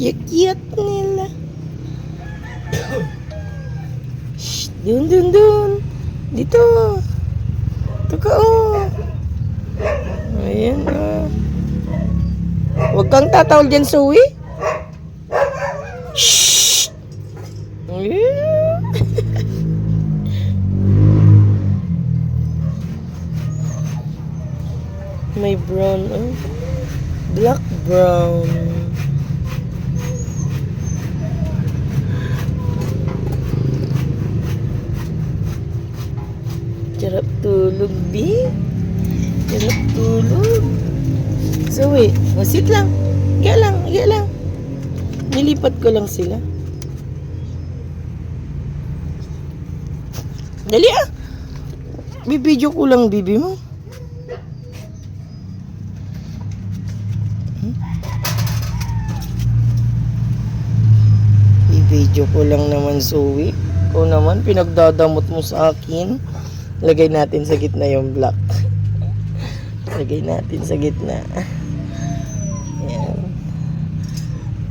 Cute nila. Shh, dun. Dito. Ito ka, oh. Ayan, oh. Huwag kang tatawal dyan, Zoe. Shh. Ayan. May brown, oh. Black brown. Sarap tulog, B. Sarap tulog. Zoe, sit lang. Higa lang. Nilipat ko lang sila. Dali ah. Bibidyo ko lang, bibi mo. Bibidyo ko lang naman, Zoe. Ikaw naman, pinagdadamot mo sa akin. Lagay natin sa gitna yung black. Lagay natin sa gitna. Ayan.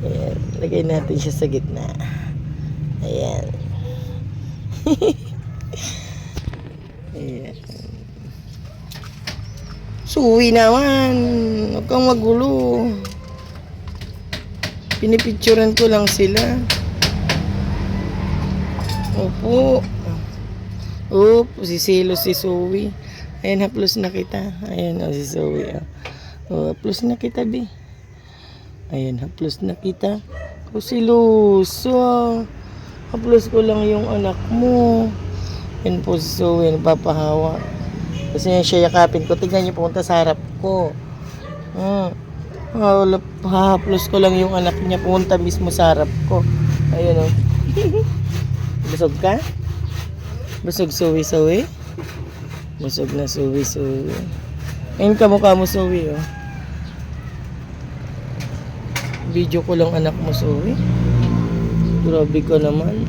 Ayan. Lagay natin siya sa gitna. Ayan. Ayan. Suwi naman. Huwag kang magulo. Pinipicturan ko lang sila. Opo. Sisilo si Zoe. Ayan, haplos na kita. Ayan, si Zoe. Haplos na kita, B. Ayan, haplos na kita. Siluso. Haplos ko lang yung anak mo. Ayan po si Zoe, napapahawa. Kasi siya yakapin ko. Tignan niyo, pumunta sa harap ko. Haplos ko lang yung anak niya. Pumunta mismo sa harap ko. Ayan, oh. Busog ka? Busog, Zoe? Busog na, Zoe. Ayun kamukha mo, Zoe, oh. Video ko lang anak mo, Zoe. Grabe ka naman.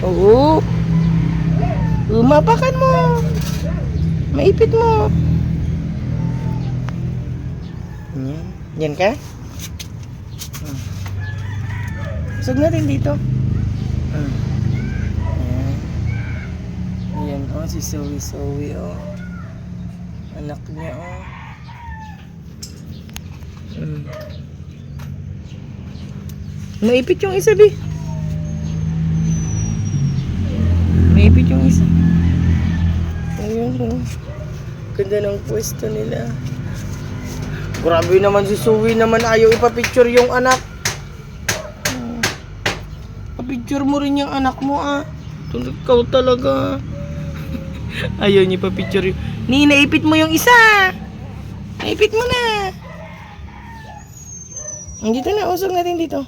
Oo. Mapakan mo. Maipit mo. Yan ka? Busog natin dito. Ayan, oh, si Zoe, oh. Anak niya, oh. Maipit yung isa, B. Maipit yung isa. Ayan, oh. Ganda ng pwesto nila. Grabe naman si Zoe naman. Ayaw ipapicture yung anak. Papicture mo rin yung anak mo, ah. Ikaw talaga. Ayaw niya pa-picture yun. Naipit mo yung isa. Naipit mo na. Dito na, usog natin dito.